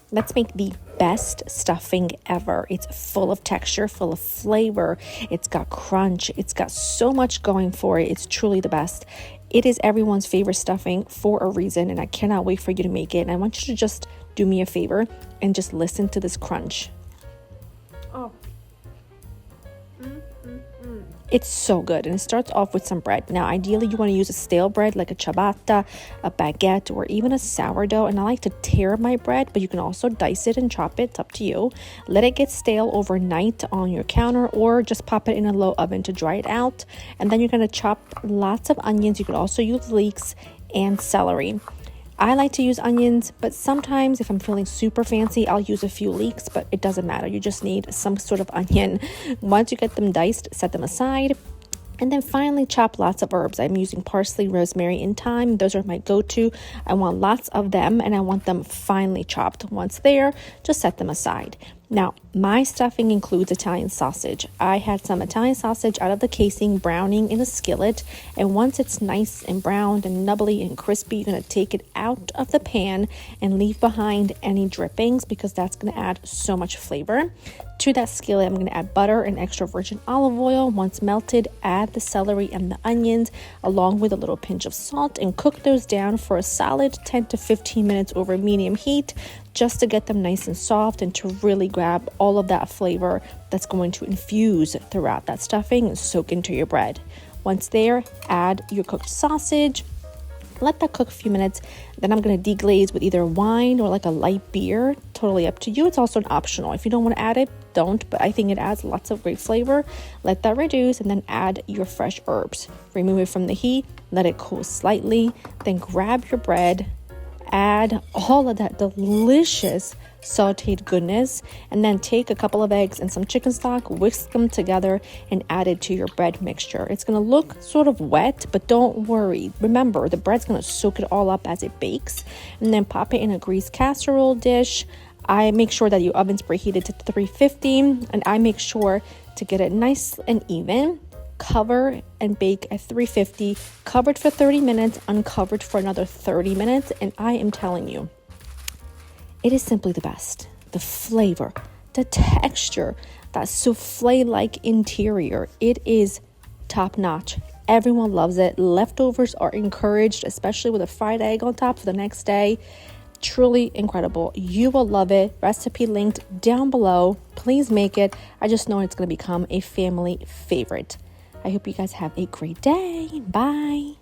Let's make the best stuffing ever. It's full of texture, full of flavor. It's got crunch. It's got so much going for it. It's truly the best. It is everyone's favorite stuffing for a reason, and I cannot wait for you to make it. And I want you to just do me a favor and just listen to this crunch. Oh. It's so good, and it starts off with some bread. Now, ideally, you want to use a stale bread like a ciabatta, a baguette, or even a sourdough. And I like to tear my bread, but you can also dice it and chop it. It's up to you. Let it get stale overnight on your counter, or just pop it in a low oven to dry it out. And then you're going to chop lots of onions. You could also use leeks and celery. I like to use onions, but sometimes if I'm feeling super fancy, I'll use a few leeks, but it doesn't matter. You just need some sort of onion. Once you get them diced, set them aside. And then finally, chop lots of herbs. I'm using parsley, rosemary, and thyme. Those are my go-to. I want lots of them, and I want them finely chopped. Once there, just set them aside. Now, my stuffing includes Italian sausage. I had some Italian sausage out of the casing, browning in a skillet. And once it's nice and browned and nubbly and crispy, you're going to take it out of the pan and leave behind any drippings, because that's going to add so much flavor. To that skillet, I'm going to add butter and extra virgin olive oil. Once melted, add the celery and the onions along with a little pinch of salt, and cook those down for a solid 10 to 15 minutes over medium heat, just to get them nice and soft and to really grab all of that flavor that's going to infuse throughout that stuffing and soak into your bread. Once there, add your cooked sausage. Let that cook a few minutes. Then I'm going to deglaze with either wine or like a light beer. Totally up to you. It's also an optional. If you don't want to add it, don't. But I think it adds lots of great flavor. Let that reduce, and then add your fresh herbs. Remove it from the heat. Let it cool slightly. Then grab your bread. Add all of that delicious sauteed goodness, and then take a couple of eggs and some chicken stock, whisk them together, and add it to your bread mixture. It's going to look sort of wet, but don't worry. Remember, the bread's going to soak it all up as it bakes. And then pop it in a greased casserole dish. I make sure that your oven's preheated to 350, and I make sure to get it nice and even. Cover and bake at 350, covered for 30 minutes, uncovered for another 30 minutes, and I am telling you, it is simply the best. The flavor, the texture, that souffle-like interior, it is top notch. Everyone loves it. Leftovers are encouraged, especially with a fried egg on top for the next day. Truly incredible. You will love it. Recipe linked down below. Please make it. I just know it's going to become a family favorite. I hope you guys have a great day. Bye.